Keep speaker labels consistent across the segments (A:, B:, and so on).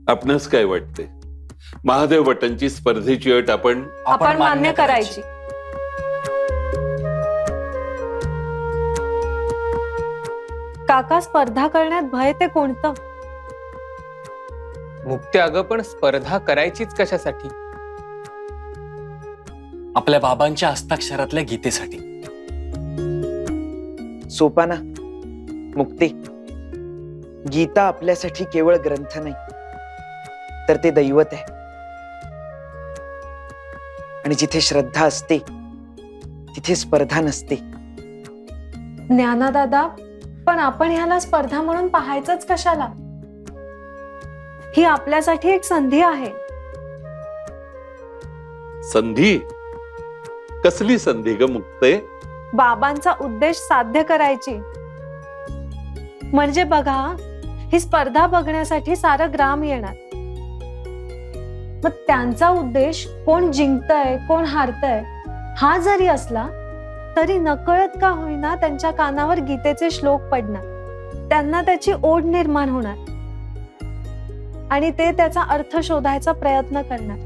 A: आपणास काय वाटते? महादेव भटांची स्पर्धेची अट आपण
B: मान्य करायची. काका, स्पर्धा करण्यात भय ते कोणतं?
C: मुक्ती अगं, पण स्पर्धा करायचीच कशासाठी?
D: आपल्या बाबांच्या हस्ताक्षरातल्या गीतेसाठी.
E: सोपाना, मुक्ती, गीता आपल्यासाठी केवळ ग्रंथ नाही तर ते दैवत आहे. आणि जिथे श्रद्धा असते तिथे स्पर्धा नसते.
B: ज्ञानादादा, पण आपण ह्याला स्पर्धा म्हणून पाहायचंच कशाला? ही आपल्यासाठी एक संधी आहे.
A: संधी? कसली संधी ग मुक्ते?
B: बाबांचा उद्देश साध्य करायची. म्हणजे बघा, ही स्पर्धा बघण्यासाठी सारं ग्राम येणार. मग त्यांचा उद्देश कोण जिंकतय कोण हारतय हा जरी असला तरी नकळत का होईना त्यांच्या कानावर गीतेचे श्लोक पडणार. त्यांना त्याची ओढ निर्माण होणार आणि ते त्याचा अर्थ शोधायचा प्रयत्न करणार.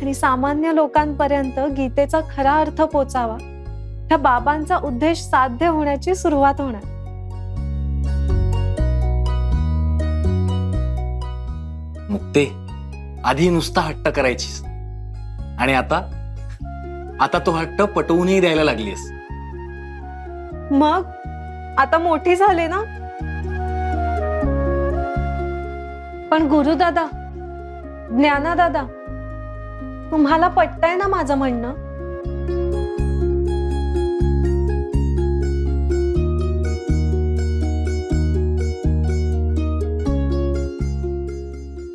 B: आणि सामान्य लोकांपर्यंत गीतेचा खरा अर्थ पोचावा, ह्या बाबांचा उद्देश साध्य होण्याची सुरुवात होणार.
D: मुक्ते, आधी नुसता हट्ट करायचीस आणि आता तो हट्ट पटवूनही द्यायला लागलीस.
B: मग आता मोठी झाले ना. पण गुरुदादा, ज्ञानादादा, तुम्हाला पटतंय ना माझं म्हणणं?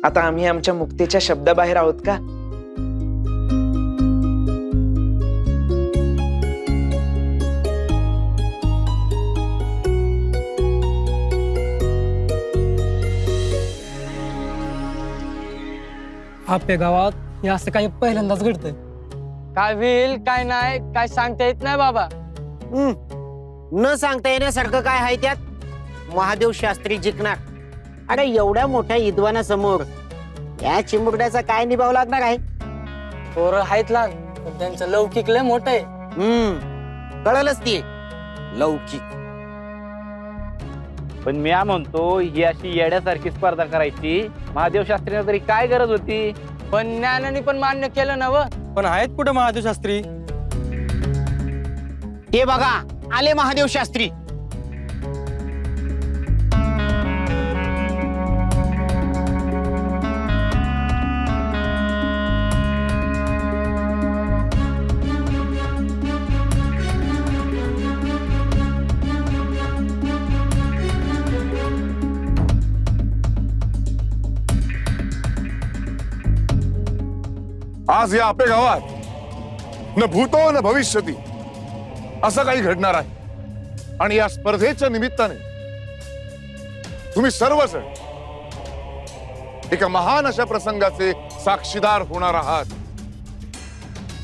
E: आता आम्ही आमच्या मुक्तीच्या शब्दाबाहेर आहोत का?
F: आपल्या गावात हे असं काही पहिल्यांदाच घडतंय.
C: काय होईल काय नाही काय सांगता येत नाही बाबा.
G: न सांगता येण्यासारखं काय आहे त्यात? महादेव शास्त्री जिंकणार. अरे एवढ्या मोठ्या विद्वानासमोर या चिमुरड्याचा काय निभाव लागणार आहे?
C: पोरं आहेत लहान, पण त्यांचं लौकिक लय मोठं आहे.
G: कळलंच ते लौकिक.
H: पण मी म्हणतो, ही अशी येड्यासारखी स्पर्धा करायची महादेव शास्त्रीने तरी काय गरज होती?
C: पण ज्ञानाने पण मान्य केलं ना. व
F: पण आहेत कुठे महादेव शास्त्री?
G: ते बघा, आले महादेव शास्त्री.
I: आज या आपल्या गावात न भूतो न भविष्यती असं काही घडणार आहे. आणि या स्पर्धेच्या निमित्ताने तुम्ही सर्वजण एका महान अशा प्रसंगाचे साक्षीदार होणार आहात.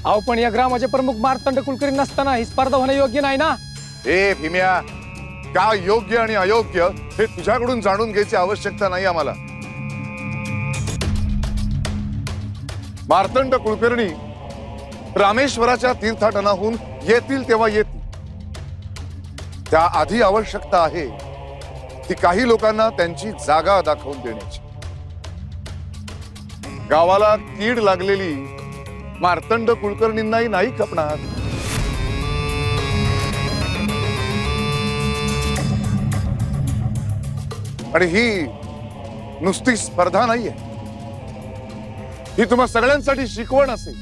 F: अहो, पण या ग्रामाचे प्रमुख मार्तंड कुलकर्णी नसताना ही स्पर्धा होणं योग्य नाही ना.
I: ए भीम्या, काय योग्य आणि अयोग्य हे तुझ्याकडून जाणून घ्यायची आवश्यकता नाही आम्हाला. मार्तंड कुलकर्णी रामेश्वराच्या तीर्थाटनाहून येतील तेव्हा येतील. त्या आधी आवश्यकता आहे ती काही लोकांना त्यांची जागा दाखवून देण्याची. गावाला कीड लागलेली मार्तंड कुलकर्णींनाही नाही खपणार. आणि ही नुसती स्पर्धा नाहीये, ही तुम्हा सगळ्यांसाठी शिकवण असेल.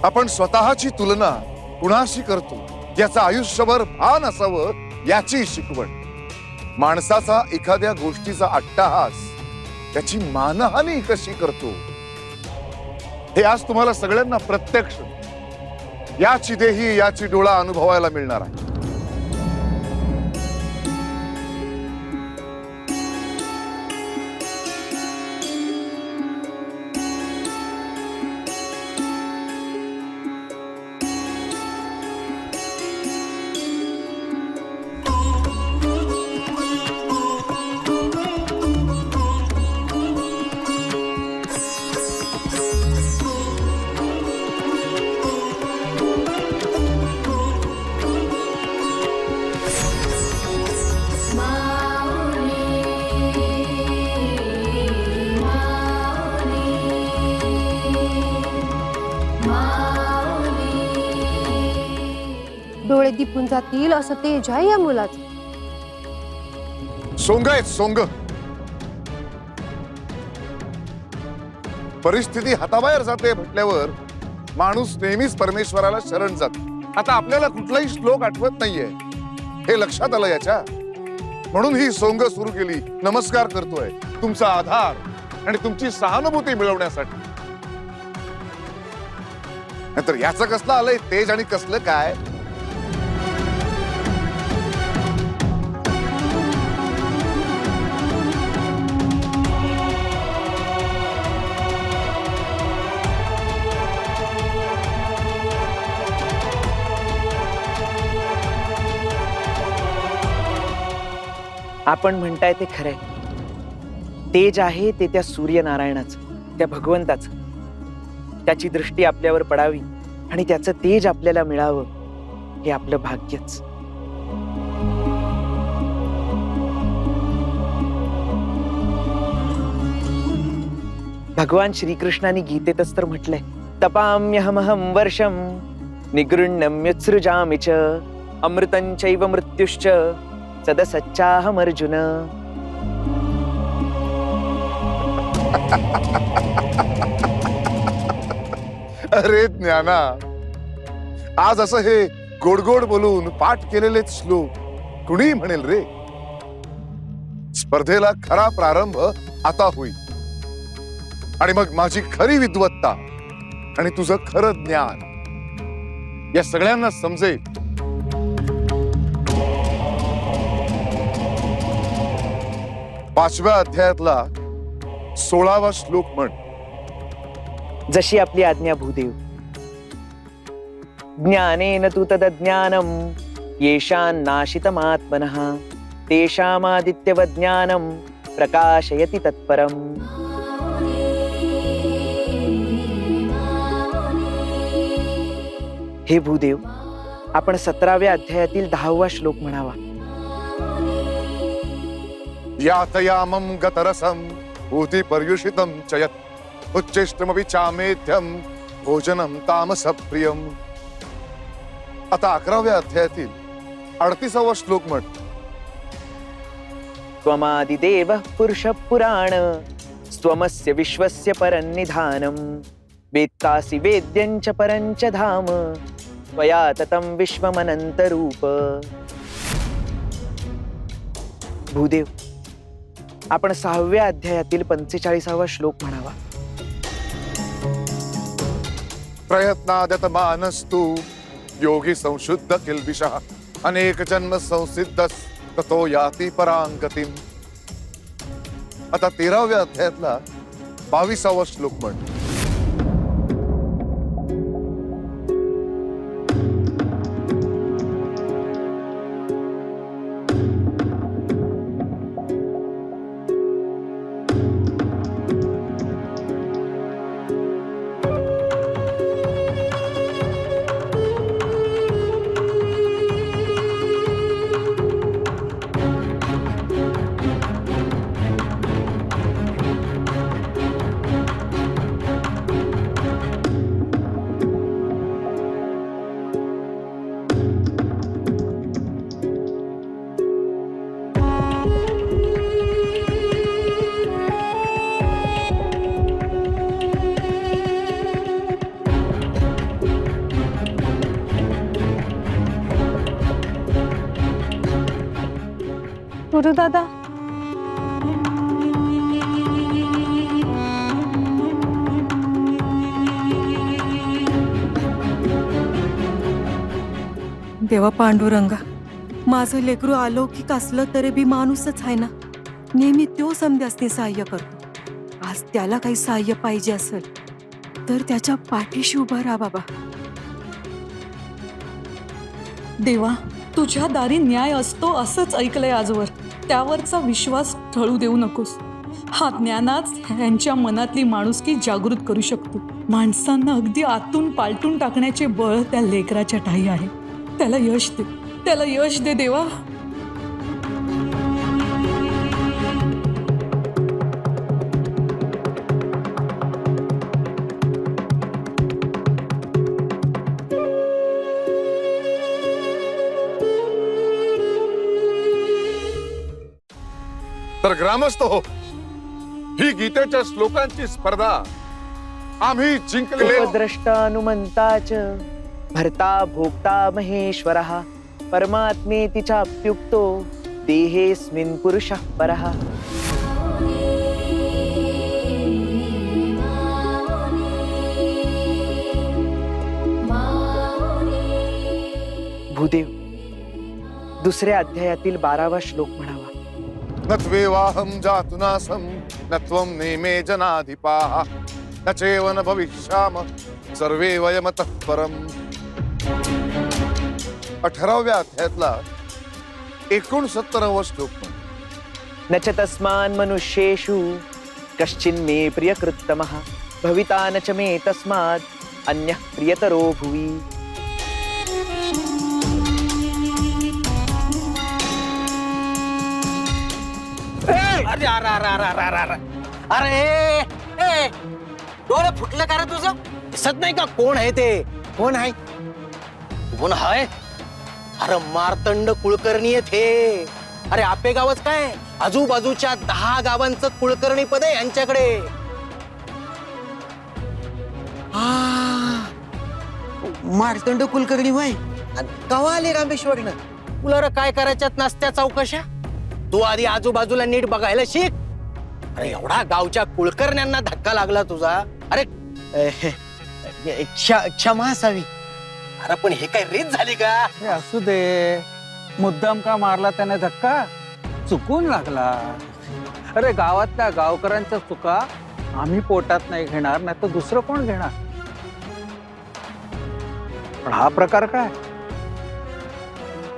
I: आपण स्वतःची तुलना कुणाशी करतो याचं आयुष्यभर भान असावं याची शिकवण. माणसाचा एखाद्या गोष्टीचा अट्टहास त्याची मानहानी कशी करतो हे आज तुम्हाला सगळ्यांना प्रत्यक्ष याची देही याची डोळा अनुभवायला मिळणार आहे.
J: डोळे दिपून जातील असं तेज आहे या मुलाचं.
I: सोंग आहेत सोंग. परिस्थिती हाताबाहेर जाते म्हटल्यावर माणूस नेहमीच परमेश्वराला शरण जातो. आता आपल्याला कुठलाही श्लोक आठवत नाहीये हे लक्षात आलं याच्या, म्हणून ही सोंग सुरू केली. नमस्कार करतोय तुमचा आधार आणि तुमची सहानुभूती मिळवण्यासाठी. नंतर याचं कसलं आलंय तेज आणि कसलं काय.
E: आपण म्हणताय ते खरंय. तेज आहे ते त्या सूर्यनारायणाचं, त्या भगवंताचं. त्याची दृष्टी आपल्यावर पडावी आणि त्याचं तेज आपल्याला मिळावं हे आपलं भाग्यच. भगवान श्रीकृष्णाने गीतेतच तर म्हटलंय, तपाम्यहमहं वर्षं निगृह्णम्युत्सृजामि च अमृतं चैव मृत्युश्च सदसच्चाहम अर्जुन.
I: अरे ज्ञाना, आज असं हे गोड गोड बोलून पाठ केलेलेच श्लोक कुणी म्हणेल रे. स्पर्धेला खरा प्रारंभ आता होईल आणि मग माझी खरी विद्वत्ता आणि तुझं खरं ज्ञान या सगळ्यांना समजेल. पाचव्या अध्यायातला 16वा श्लोक म्हण.
E: जशी आपली आज्ञा भूदेव. ज्ञानेन तु तदज्ञानम येषान्नाशितमात्मनः तेषामादित्यवत् ज्ञानम प्रकाशयति तत्परम्. हे भूदेव, आपण 17व्या अध्यायातील 10वा श्लोक म्हणावा.
I: यातयामं गतरसं भूति पर्युषितं च यत् उच्चेष्टमपि चामेध्यं भोजनं तामसप्रियम्. आता 11व्या अध्यायातील 38वा श्लोक म्हण.
E: त्वमादिदेवः पुरुषः पुराण स्वमस्य विश्वस्य परन्निधानम् वेत्तासि वेद्यं च परं च धाम त्वया ततं विश्वमनन्तरूप. भूदेव, आपण 6व्या अध्यायातील 45वा श्लोक म्हणावा.
I: प्रयत्नादत मानस्तु योगी संशुद्ध किल्बिषः अनेक जन्म संसिद्धस ततो याति परांगतिम. आता 13व्या अध्यायातला 22वा श्लोक म्हण.
B: गुरुदादा,
K: देवा पांडुरंगा, माझं लेकरू अलौकिक असलं तरी बी माणूसच आहे ना. नेहमी तो समध्यासने सहाय्य करतो. आज त्याला काही सहाय्य पाहिजे असेल तर त्याच्या पाठीशी उभा राहा बाबा.
L: देवा, तुझ्या दारी न्याय असतो असंच ऐकलंय आजवर. त्यावरचा विश्वास ठळू देऊ नकोस. हा ज्ञानाच ह्यांच्या मनातली माणुसकी जागृत करू शकतो. माणसांना अगदी आतून पालटून टाकण्याचे बळ त्या लेकराच्या ठाई आहे. त्याला यश दे, त्याला यश दे देवा.
I: तर ग्रामस्थ हो, ही गीतेच्या श्लोकांची स्पर्धा आम्ही जिंकले.
E: उपद्रष्टा अनुमंताच भर्ता भोक्ता महेश्वरः परमात्मेति चाप्युक्तो देहेस्मिन् पुरुषः परः. भूदेव, दुसऱ्या अध्यायातील 12वा श्लोक म्हणावा.
I: न त्वेवाहं जातुनासं न त्वं नेमे जनाधिपाः न चैव न भविष्याम सर्वे वयमतः परम्. 18व्या अध्यायातला 69वा श्लोक म्हण.
E: न च तस्मान् मनुष्येषु कश्चिन्मे प्रियकृत्तमः भविता न च मे तस्मात् अन्यः प्रियतरो भुवि.
G: अरे अरे अरे अरे अरे अरे अरे ए, डोळे फुटलं का रे तुझं? दिसत नाही का कोण आहे ते? कोण आहे? कोण आहे? अरे मार्तंड कुलकर्णी आहे ते. अरे आपे गावच काय, आजूबाजूच्या 10 गावांचं कुलकर्णी पद आहे यांच्याकडे. मार्तंड कुलकर्णी वय कवा आले रामेश्वरनं? तुला रे काय करायच्यात नसत्या चौकशा? तू आधी आजूबाजूला नीट बघायला शिक. अरे एवढा गावच्या कुलकर्ण्यांना धक्का लागला तुझा. अरे क्षमा असावी. अरे पण हे काय रीत झाली का?
H: असू दे, मुद्दाम का मारला त्याने धक्का? चुकून लागला. अरे गावातल्या गावकऱ्यांच्या चुका आम्ही पोटात नाही घेणार, नाही तर दुसरं कोण घेणार? पण हा प्रकार काय?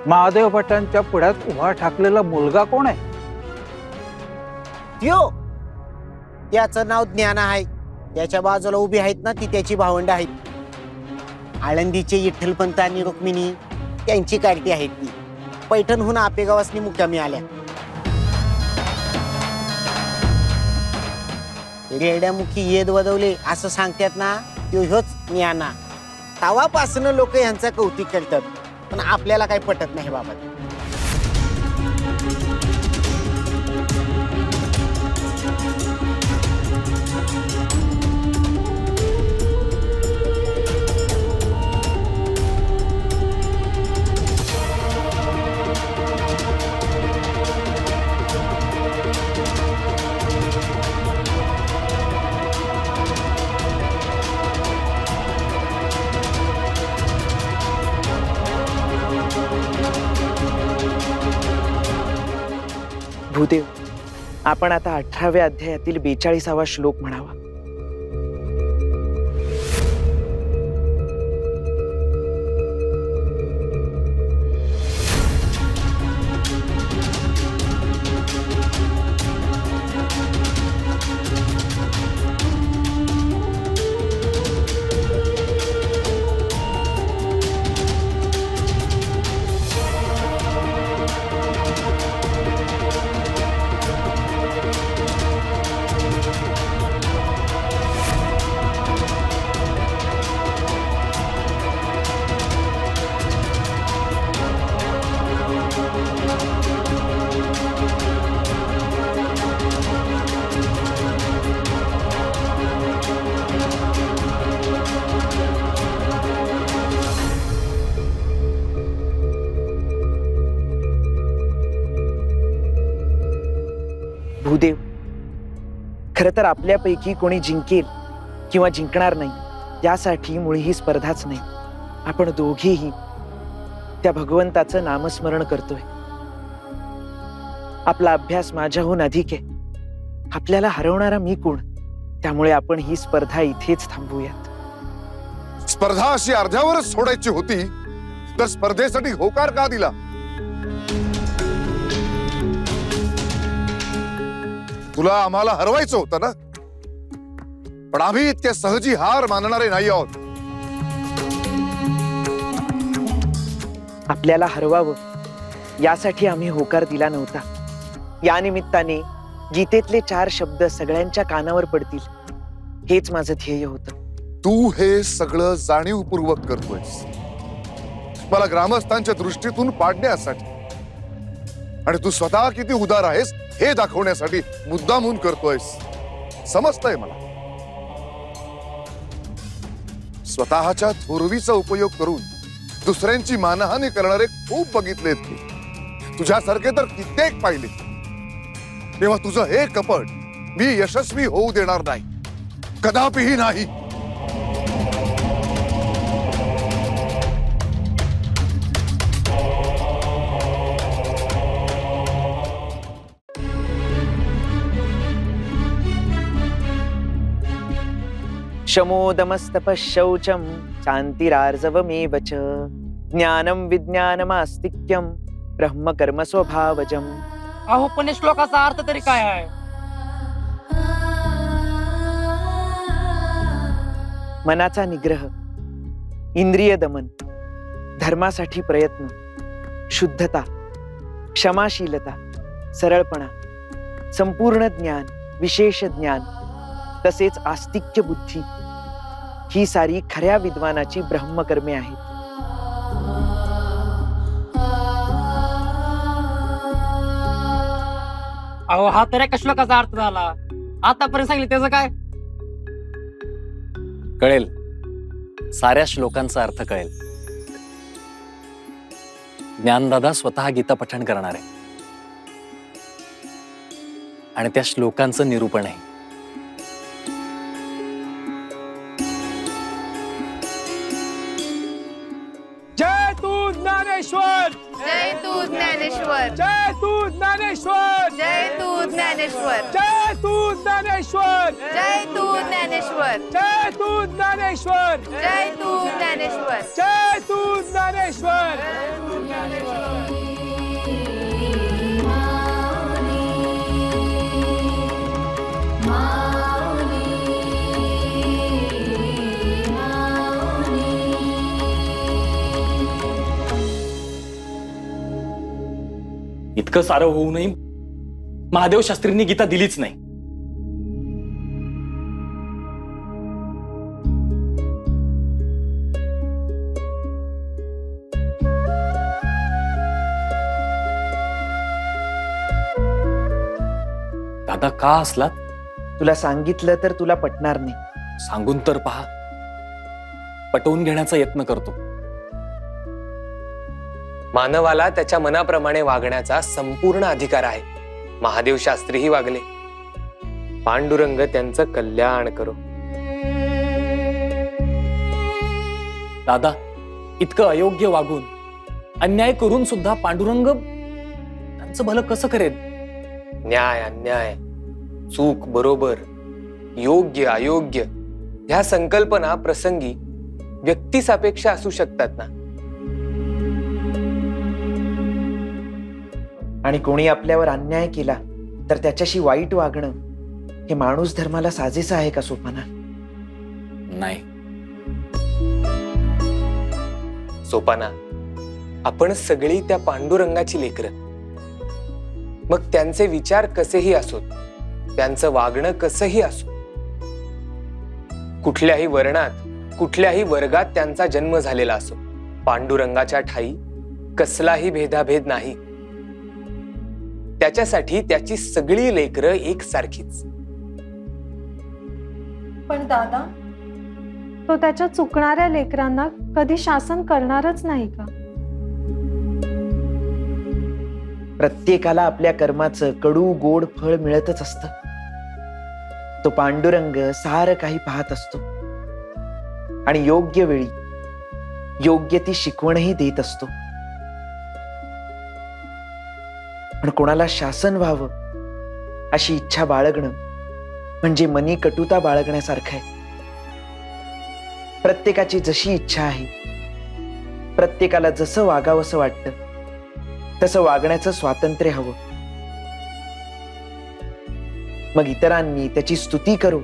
H: महादेव भटांच्या पुढ्यात उभा ठाकलेला मुलगा कोण आहे?
G: त्यो त्याचं नाव ज्ञान आहे. त्याच्या बाजूला उभी आहेत ना ती त्याची भावंड आहेत. आळंदीचे विठ्ठलपंत आणि रुक्मिणी त्यांची कार्टी आहेत ती. पैठणहून आपेगावासनी मुक्कामी आल्या. रेड्यामुखी येद वदवले असं सांगतात ना, त्यो ह्योच ज्ञाना. तवापासून लोक यांचं कौतुक करतात, पण आपल्याला काही पटत नाही बाबा.
E: भूदेव, आपण आता 18व्या अध्यायातील 42वा श्लोक म्हणावा. भूदेव, खरं तर आपल्यापैकी कोणी जिंकेल किंवा जिंकणार नाही यासाठी मुळी ही स्पर्धाच नाही. आपण दोघेही त्या भगवंताचं नामस्मरण करतोय. आपला अभ्यास माझ्याहून अधिक आहे. आपल्याला हरवणारा मी कोण? त्यामुळे आपण ही स्पर्धा इथेच थांबवूयात.
I: स्पर्धा अशी अर्ध्यावरच सोडायची होती तर स्पर्धेसाठी होकार का दिला? तुला आम्हाला हरवायचं होतं ना, पण आम्ही इतक्या सहजी हार मानणारे नाही आहोत.
E: आपल्याला हरवावं यासाठी आम्ही होकार दिला नव्हता. या निमित्ताने गीतेतले 4 शब्द सगळ्यांच्या कानावर पडतील हेच माझं ध्येय होतं.
I: तू हे सगळं जाणीवपूर्वक करतोयस, मला ग्रामस्थांच्या दृष्टीतून पाडण्यासाठी. आणि तू स्वतः किती उदार आहेस हे दाखवण्यासाठी मुद्दामून करतोयस समजतंय मला. स्वतःच्या थोरवीचा उपयोग करून दुसऱ्यांची मानहानी करणारे खूप बघितलेत मी. तुझ्यासारखे तर कित्येक पाहिले. तेव्हा तुझं हे कपट मी यशस्वी होऊ देणार नाही, कदापिही नाही.
E: शमोदमस्तपः शौचम शांतिरार्जवमेव च ज्ञानम विज्ञानमास्तिक्यम ब्रह्म कर्म स्वभावजम.
C: अहो पण या श्लोकाचा अर्थ तरी काय आहे?
E: मनाचा निग्रह, इंद्रिय दमन, धर्मासाठी प्रयत्न, शुद्धता, क्षमाशीलता, सरळपणा, संपूर्ण ज्ञान, विशेष ज्ञान, तसेच आस्तिक्य बुद्धी ही सारी खऱ्या विद्वानाची ब्रह्मकर्मे आहेत.
C: अहो हा तर एका श्लोकाचा अर्थ झाला. आतापर्यंत सांगितलं त्याचं काय?
D: कळेल, साऱ्या श्लोकांचा अर्थ कळेल. ज्ञानदादा स्वतः गीता पठण करणार आहे आणि त्या श्लोकांचं निरूपण आहे.
F: जय तू ज्ञानेश्वर,
J: जय तू ज्ञानेश्वर,
F: जय तू ज्ञानेश्वर,
J: जय तू ज्ञानेश्वर,
F: जय तू ज्ञानेश्वर,
J: जय तू ज्ञानेश्वर,
F: जय तू ज्ञानेश्वर,
J: जय तू ज्ञानेश्वर.
F: जय तू ज्ञानेश्वर.
D: इतकं सारं होऊनही महादेव शास्त्रींनी गीता दिलीच नाही. दादा का असलात?
E: तुला सांगितलं तर तुला पटणार नाही.
D: सांगून तर पहा, पटवून घेण्याचा यत्न करतो.
C: मानवाला त्याच्या मनाप्रमाणे वागण्याचा संपूर्ण अधिकार आहे. महादेव शास्त्रीही वागले. पांडुरंग त्यांचं कल्याण करो.
D: दादा, इतकं अयोग्य वागून, अन्याय करून सुद्धा पांडुरंग त्यांचं भलं कसं करेल?
C: न्याय अन्याय, चूक बरोबर, योग्य अयोग्य ह्या संकल्पना प्रसंगी व्यक्तिसापेक्ष असू शकतात ना.
E: आणि कोणी आपल्यावर अन्याय केला तर त्याच्याशी वाईट वागणं हे माणूस धर्माला साजेसं आहे का सोपाना?
D: नाही.
C: सोपाना, आपण सगळी त्या पांडुरंगाची लेकरं. मग त्यांचे विचार कसेही असोत, त्यांचं वागणं कसंही असो, कुठल्याही वर्णात, कुठल्याही वर्गात त्यांचा जन्म झालेला असो, पांडुरंगाच्या ठाई कसलाही भेदाभेद नाही. त्याच्यासाठी त्याची सगळी लेकरं एकसारखीच.
B: पण दादा, तो त्याच्या चुकणाऱ्या लेकरांना कधी शासन करणारच नाही का?
E: प्रत्येकाला आपल्या कर्माचं कडू गोड फळ मिळतच असतं. तो पांडुरंग सारं काही पाहत असतो आणि योग्य वेळी योग्य ती शिकवणही देत असतो. पण कोणाला शासन व्हावं अशी इच्छा बाळगणं म्हणजे मनी कटुता बाळगण्यासारखं आहे. प्रत्येकाची जशी इच्छा आहे, प्रत्येकाला जसं वागावंसं वाटतं तसं वागण्याचं स्वातंत्र्य हवं. मग इतरांनी त्याची स्तुती करो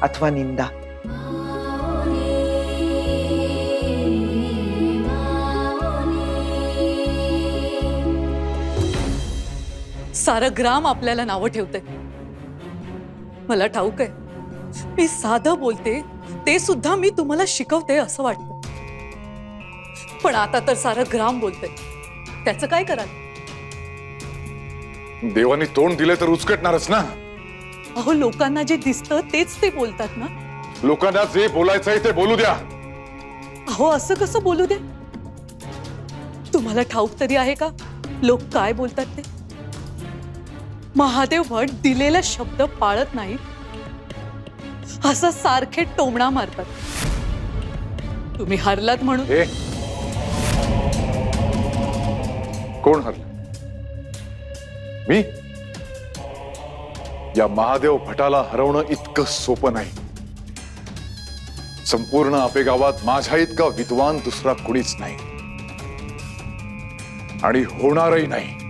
E: अथवा निंदा.
L: सारं ग्राम आपल्याला नावं ठेवते. मला ठाऊक आहे, मी साधं बोलते ते सुद्धा मी तुम्हाला शिकवते असं वाटतं. पण आता तर सारं ग्राम बोलते. त्याचं काय कराल?
I: देवाने तोंड दिले तर उचकटणारच ना.
L: अहो लोकांना जे दिसतं तेच ते बोलतात ना.
I: लोकांना जे बोलायचंय ते बोलू द्या.
L: अहो असं कसं बोलू दे. तुम्हाला ठाऊक तरी आहे का लोक काय बोलतात ते. महादेव भट दिलेला शब्द पाळत नाही असं सारखे टोमणा मारतात. तुम्ही हरलात म्हणून.
I: हे कोण हरलं? मी? या महादेव भटाला हरवणं इतकं सोपं नाही. संपूर्ण आपे गावात माझ्या इतका विद्वान दुसरा कुणीच नाही आणि होणारही नाही.